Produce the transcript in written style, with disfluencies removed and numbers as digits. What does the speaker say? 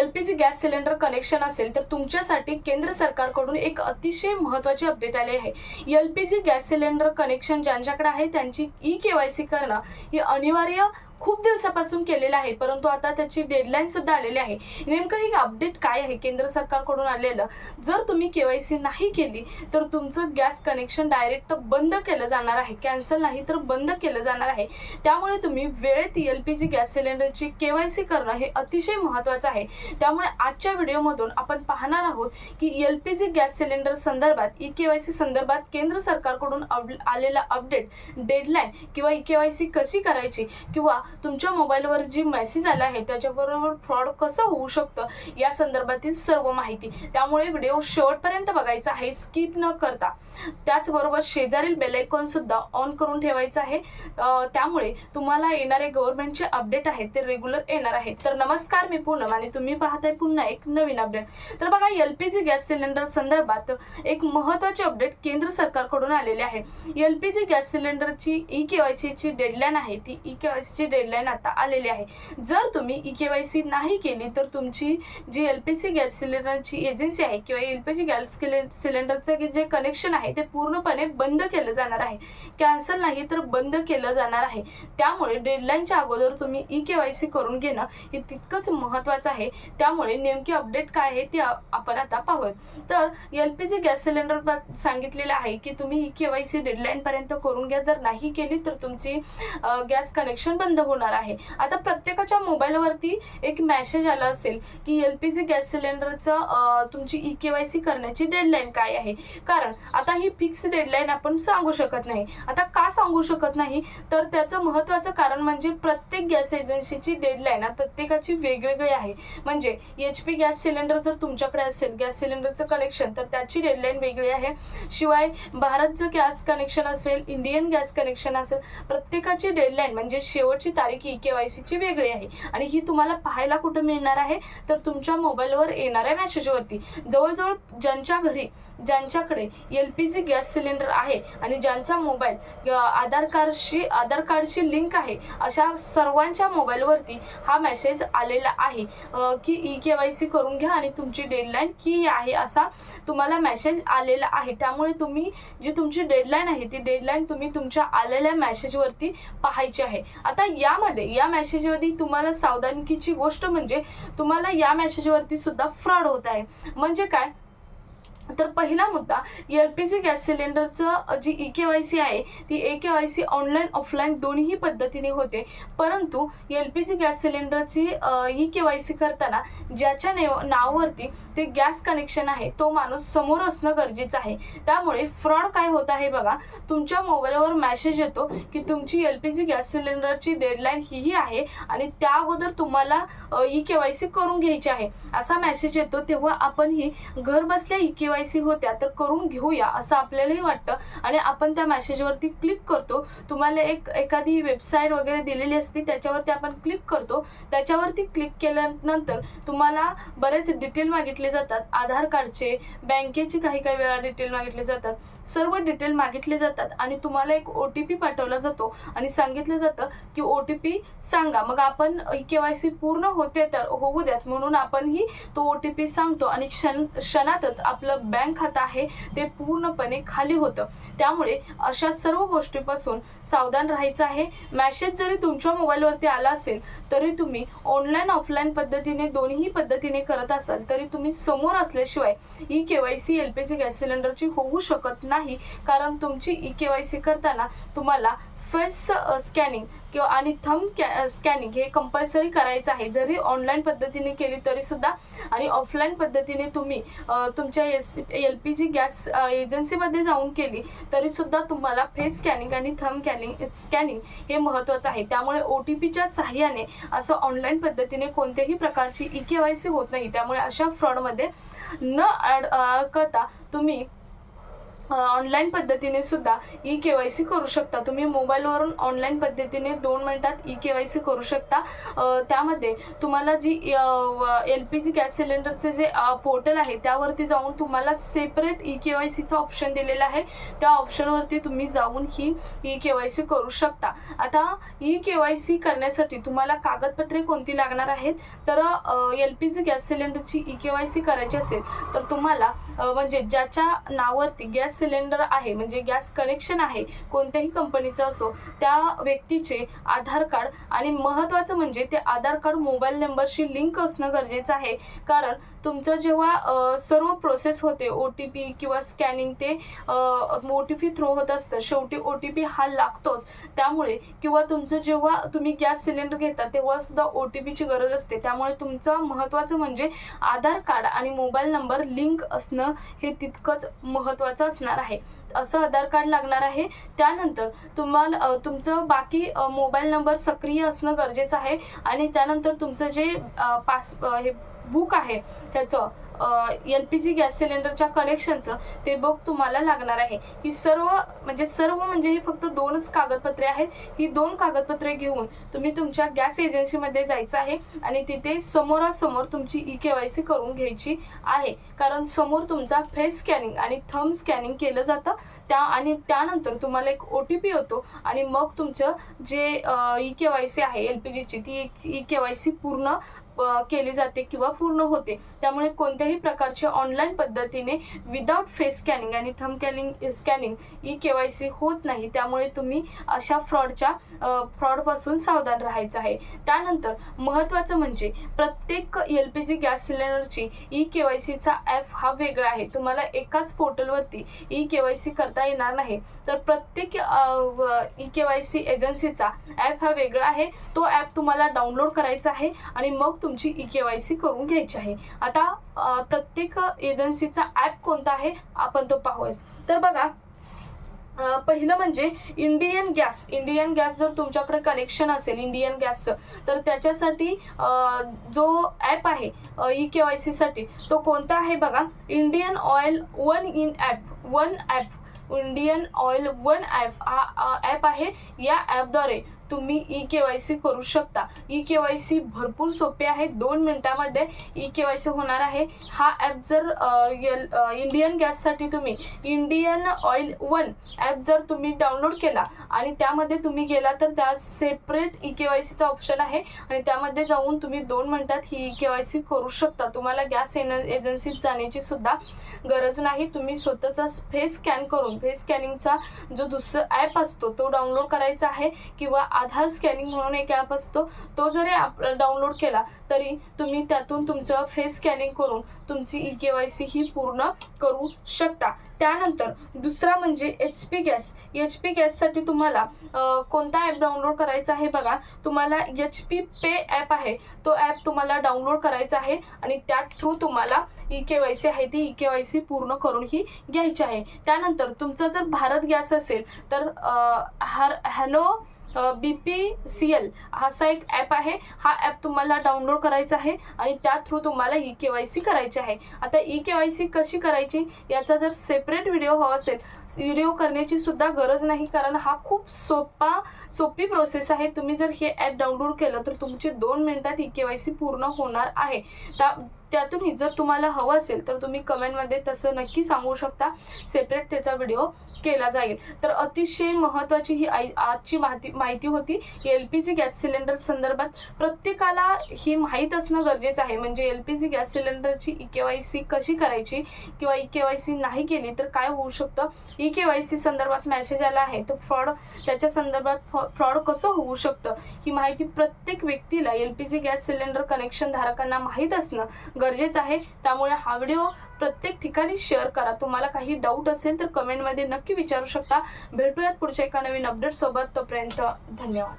LPG gas cylinder connection असेल तर तुमच्यासाठी केंद्र सरकारकडून एक अतिशय महत्त्वाची अपडेट आली आहे। एलपीजी गॅस सिलेंडर कनेक्शन ज्यांच्याकडे आहे त्यांची ई-केवायसी करणं ही अनिवार्य खूप दिवसापासून केलेलं आहे, परंतु आता त्याची डेडलाईन सुद्धा आलेली आहे। नेमकं ही अपडेट काय आहे केंद्र सरकारकडून आलेलं, जर तुम्ही केवायसी नाही केली तर तुमचं गॅस कनेक्शन डायरेक्ट बंद केलं जाणार आहे, कॅन्सल नाही तर बंद केलं जाणार आहे। त्यामुळे तुम्ही वेळेत एलपीजी गॅस सिलेंडरची केवायसी करणं हे अतिशय महत्त्वाचं आहे। त्यामुळे आजच्या व्हिडिओमधून आपण पाहणार आहोत की एलपीजी गॅस सिलेंडर संदर्भात ई-केवायसी संदर्भात केंद्र सरकारकडून आलेला अपडेट, डेडलाईन किंवा ई-केवायसी कशी करायची किंवा तुमच्या मोबाईलवर जी मेसेज आला आहे त्याच्याबरोबर फ्रॉड कसं होऊ शकतं या संदर्भातील सर्व माहिती। त्यामुळे व्हिडिओ शेवटपर्यंत बघायचा आहे, स्किप न करता। त्याचबरोबर शेजारील बेल आयकॉन सुद्धा ऑन करून ठेवायचं आहे, त्यामुळे तुम्हाला येणारे गव्हर्नमेंटचे अपडेट आहेत ते रेग्युलर येणार आहेत। तर नमस्कार, मी पूनम आणि तुम्ही पाहताय पुन्हा एक नवीन अपडेट। तर बघा, एलपीजी गॅस सिलेंडर संदर्भात एक महत्त्वाचे अपडेट केंद्र सरकारकडून आलेले आहे। एलपीजी गॅस सिलेंडरची ई-केवायसीची डेडलाईन आहे, ती ई-केवायसीची डेडलाईन आता आलेली आहे। जर तुम्ही ई-केवायसी नाही केली तर तुमची जी एलपीजी गॅस सिलेंडरची एजन्सी आहे किंवा एलपीजी गॅस सिलेंडरचं जे कनेक्शन आहे ते पूर्णपणे बंद केलं जाणार आहे, कॅन्सल नाही तर बंद केलं जाणार आहे। त्यामुळे डेडलाईनच्या अगोदर तुम्ही ई-केवायसी करून घेणं हे तितकंच महत्त्वाचं आहे। त्यामुळे नेमकी अपडेट काय आहे ते आपण आता पाहूयात। तर एलपीजी गॅस सिलेंडर सांगितलेलं आहे की तुम्ही ई-केवायसी डेडलाईन पर्यंत करून घ्या, जर नाही केली तर तुमची गॅस कनेक्शन बंद होणार आहे। आता प्रत्येकाच्या मोबाईलवरती एक मेसेज आला असेल की एलपीजी गॅस सिलेंडरचं तुमची ई-केवायसी करण्याची डेडलाईन काय आहे, कारण आता ही फिक्स डेडलाईन आपण सांगू शकत नाही। आता का सांगू शकत नाही तर त्याचं महत्त्वाचं कारण म्हणजे प्रत्येक गॅस एजन्सीची डेडलाईन प्रत्येकाची वेगवेगळी आहे। म्हणजे एचपी गॅस सिलेंडर जर तुमच्याकडे असेल गॅस सिलेंडरचं कनेक्शन तर त्याची डेडलाईन वेगळी आहे। शिवाय भारतचं गॅस कनेक्शन असेल, इंडियन गॅस कनेक्शन असेल, प्रत्येकाची डेडलाईन म्हणजे शेवटची तारीख ई-केवायसीची वेगळी आहे। आणि ही तुम्हाला पाहायला कुठे मिळणार आहे तर तुमच्या मोबाईलवर येणाऱ्या मेसेजवरती। जवळजवळ ज्यांच्याकडे एलपीजी गॅस सिलेंडर आहे आणि ज्यांचा मोबाईल आधार कार्डशी लिंक आहे अशा सर्वांच्या मोबाईलवरती हा मेसेज आलेला आहे की ई-केवायसी करून घ्या आणि तुमची डेडलाईन ही आहे असा तुम्हाला मेसेज आलेला आहे। त्यामुळे तुम्ही जी तुमची डेडलाईन आहे ती डेडलाईन तुम्ही तुमच्या आलेल्या मेसेजवरती पाहायची आहे। आता या मेसेजवरती तुम्हाला सावधानकीची गोष्ट म्हणजे तुम्हाला या मेसेजवरती सुद्धा फ्रॉड होत आहे। म्हणजे काय तर पहिला मुद्दा, एलपीजी गॅस सिलेंडरचं जी ई-केवायसी आहे ती ई-केवायसी ऑनलाईन ऑफलाईन दोन्ही पद्धतीने होते, परंतु एलपीजी गॅस सिलेंडरची ई-केवायसी करताना ज्याच्या नावावरती ते गॅस कनेक्शन आहे तो माणूस समोर असणं गरजेचं आहे। त्यामुळे फ्रॉड काय होत आहे बघा, तुमच्या मोबाईलवर मेसेज येतो की तुमची एलपीजी गॅस सिलेंडरची डेडलाईन ही आहे आणि त्या अगोदर तुम्हाला ई-केवायसी करून घ्यायची आहे असा मेसेज येतो। तेव्हा आपण ही घर बसल्या ई-केवायसी होत्या तर करून घेऊया असं आपल्यालाही वाटतं आणि आपण त्या मेसेजवरती क्लिक करतो। तुम्हाला एखादी वेबसाईट वगैरे दिलेली असते त्याच्यावरती आपण क्लिक करतो। त्याच्यावरती क्लिक केल्यानंतर तुम्हाला बरेच डिटेल मागितले जातात, आधार कार्डचे, बँकेची काही वेळा डिटेल मागितले जातात, सर्व डिटेल मागितले जातात आणि तुम्हाला एक OTP पाठवला जातो आणि सांगितलं जातं की OTP सांगा। मग आपण ई-केवायसी पूर्ण होते तर होऊ द्यात म्हणून आपण ही तो OTP सांगतो आणि क्षणातच आपलं बँक खातं आहे ते पूर्णपणे खाली होतं। त्यामुळे अशा सर्व गोष्टीपासून सावधान राहायचं आहे। मेसेज जरी तुमच्या मोबाईलवरती आला असेल तरी तुम्ही ऑनलाईन ऑफलाईन पद्धतीने दोन्ही पद्धतीने करत असाल तरी तुम्ही समोर असल्याशिवाय ई-केवायसी एलपीजी गॅस सिलेंडरची होऊ शकत नाही, कारण तुमची ई-केवायसी करताना तुम्हाला फेस स्कॅनिंग किंवा आणि थंब स्कॅनिंग हे कंपल्सरी करायचं आहे, जरी ऑनलाईन पद्धतीने केली तरी सुद्धा। आणि ऑफलाईन पद्धतीने तुम्ही तुमच्या एलपीजी गॅस एजन्सीमध्ये जाऊन केली तरी सुद्धा तुम्हाला फेस स्कॅनिंग आणि थंब स्कॅनिंग हे महत्त्वाचं आहे। त्यामुळे OTPच्या सहाय्याने असं ऑनलाईन पद्धतीने कोणत्याही प्रकारची ई-केवायसी होत नाही। त्यामुळे अशा फ्रॉडमध्ये न अडकता तुम्ही ऑनलाईन पद्धतीने सुद्धा ई-केवायसी करू शकता. तुम्ही मोबाईलवरून ऑनलाईन पद्धतीने 2 मिनिटात ई-केवायसी करू शकता. त्यामध्ये तुम्हाला जी LPG गॅस सिलेंडरचे जे पोर्टल आहे त्यावरती जाऊन तुम्हाला सेपरेट ई-केवायसीचा ऑप्शन दिलेला आहे. त्या ऑप्शनवरती तुम्ही जाऊन ही ई-केवायसी करू शकता. आता ई-केवायसी करण्यासाठी तुम्हाला कागदपत्रे कोणती लागणार आहेत, तर LPG गॅस सिलेंडरची ई-केवायसी करायची असेल तर तुम्हाला म्हणजे ज्याच्या नावावरती गॅस सिलेंडर आहे, म्हणजे गॅस कनेक्शन आहे, कोणत्याही कंपनीचं असो, त्या व्यक्तीचे आधार कार्ड आणि महत्त्वाचं म्हणजे ते आधार कार्ड मोबाईल नंबरशी लिंक असणं गरजेचं आहे. कारण तुमचं जेव्हा सर्व प्रोसेस होते, OTP किंवा स्कॅनिंग, ते OTP थ्रू होत असतं. शेवटी OTP हा लागतोच. त्यामुळे किंवा तुमचं जेव्हा तुम्ही गॅस सिलेंडर घेता तेव्हा सुद्धा OTPची गरज असते. त्यामुळे तुमचं महत्त्वाचं म्हणजे आधार कार्ड आणि मोबाईल नंबर लिंक असणं हे तितकंच महत्त्वाचं असणार आहे. असं आधार कार्ड लागणार आहे. त्यानंतर तुम्हाला तुमचं बाकी मोबाईल नंबर सक्रिय असणं गरजेचं आहे. आणि त्यानंतर तुमचं जे हे बुक आहे त्याचं LPG गॅस सिलेंडरच्या कनेक्शनचं ते बुक तुम्हाला लागणार आहे. ही सर्व म्हणजे हे फक्त 2च कागदपत्रे आहेत. ही 2 कागदपत्रे घेऊन तुम्ही तुमच्या गॅस एजन्सीमध्ये जायचं आहे आणि तिथे समोरासमोर तुमची ई-केवायसी करून घ्यायची आहे. कारण समोर तुमचा फेस स्कॅनिंग आणि थंब स्कॅनिंग केलं जातं. आणि त्यानंतर तुम्हाला एक OTP होतो आणि मग तुमचं जे ई-केवायसी आहे LPGची ती ई-केवायसी पूर्ण केली जाते किंवा पूर्ण होते. त्यामुळे कोणत्याही प्रकारच्या ऑनलाईन पद्धतीने विदाउट फेस स्कॅनिंग आणि थंब स्कॅनिंग ई-केवायसी होत नाही. त्यामुळे तुम्ही अशा फ्रॉडपासून सावधान राहायचं आहे. त्यानंतर महत्त्वाचं म्हणजे प्रत्येक LPG गॅस सिलेंडरची ई-केवायसीचा ॲप हा वेगळा आहे. तुम्हाला एकाच पोर्टलवरती ई-केवायसी करता येणार नाही. तर प्रत्येक ई-केवायसी एजन्सीचा ॲप हा वेगळा आहे. तो ॲप तुम्हाला डाउनलोड करायचा आहे आणि मग तुमची ई-केवायसी करून घ्यायची आहे. आता प्रत्येक एजन्सीचा ॲप कोणता आहे आपण तो पाहूयात. तर बघा, पहिलं म्हणजे इंडियन गॅस जर तुमच्याकडे कनेक्शन असेल इंडियन गॅसचं, तर त्याच्यासाठी जो ॲप आहे ई-केवायसी साठी तो कोणता आहे बघा, इंडियन ऑइल वन ॲप हा ॲप आहे. या ॲपद्वारे तुम्ही ई-केवायसी करू शकता. ई-केवायसी भरपूर सोपे आहे. 2 मिनिटामध्ये ई-केवायसी होणार आहे. हा ॲप जर इंडियन गॅससाठी तुम्ही इंडियन ऑइल वन ॲप जर तुम्ही डाउनलोड केला आणि त्यामध्ये तुम्ही गेला तर त्यात सेपरेट ई-केवायसीचा ऑप्शन आहे आणि त्यामध्ये जाऊन तुम्ही 2 मिनिटात ही ई-केवायसी करू शकता. तुम्हाला गॅस एजन्सीत जाण्याची सुद्धा गरज नाही. तुम्ही स्वतःचा फेस स्कॅनिंगचा जो दुसरा ॲप असतो तो डाउनलोड करायचा आहे किंवा आधार स्कॅनिंग म्हणून एक ॲप असतो, तो जरी डाउनलोड केला तरी तुम्ही त्यातून तुमचं फेस स्कॅनिंग करून तुमची ई-केवायसी ही पूर्ण करू शकता. त्यानंतर दुसरा म्हणजे HP गॅससाठी तुम्हाला कोणता ॲप डाउनलोड करायचा आहे बघा, तुम्हाला HP पे ॲप आहे तो ॲप तुम्हाला डाउनलोड करायचा आहे आणि त्या थ्रू तुम्हाला ई-केवायसी आहे ती ई-केवायसी पूर्ण करून ही घ्यायची आहे. त्यानंतर तुमचा जर भारत गॅस असेल तर हॅलो BPCL असा एक ॲप आहे. हा ॲप तुम्हाला डाउनलोड करायचा आहे आणि त्या थ्रू तुम्हाला ई-केवायसी करायची आहे. आता ई-केवायसी कशी करायची याचा जर सेपरेट व्हिडिओ हवा असेल, व्हिडिओ करण्याची सुद्धा गरज नाही, कारण हा खूप सोपी प्रोसेस आहे. तुम्ही जर हे ॲप डाउनलोड केलं तर तुमची 2 मिनिटात ई-केवायसी पूर्ण होणार आहे. त्यातूनही जर तुम्हाला हवं असेल तर तुम्ही कमेंटमध्ये तसं नक्की सांगू शकता, सेपरेट त्याचा व्हिडिओ केला जाईल. तर अतिशय महत्त्वाची ही आजची माहिती होती. LPG गॅस सिलेंडर संदर्भात प्रत्येकाला ही माहीत असणं गरजेचं आहे. म्हणजे LPG गॅस सिलेंडरची ई-केवायसी कशी करायची किंवा ई-केवायसी नाही केली तर काय होऊ शकतं, ई-केवायसी संदर्भात मेसेज आला आहे तर त्याच्या संदर्भात फ्रॉड कसं होऊ शकतं, ही माहिती प्रत्येक व्यक्तीला LPG गॅस सिलेंडर कनेक्शन धारकांना माहीत असणं गरजेचं आहे. त्यामुळे हा व्हिडिओ प्रत्येक ठिकाणी शेअर करा. तुम्हाला काही डाऊट असेल तर कमेंटमध्ये नक्की विचारू शकता. भेटूयात पुढच्या एका नवीन अपडेट सोबत. तोपर्यंत धन्यवाद.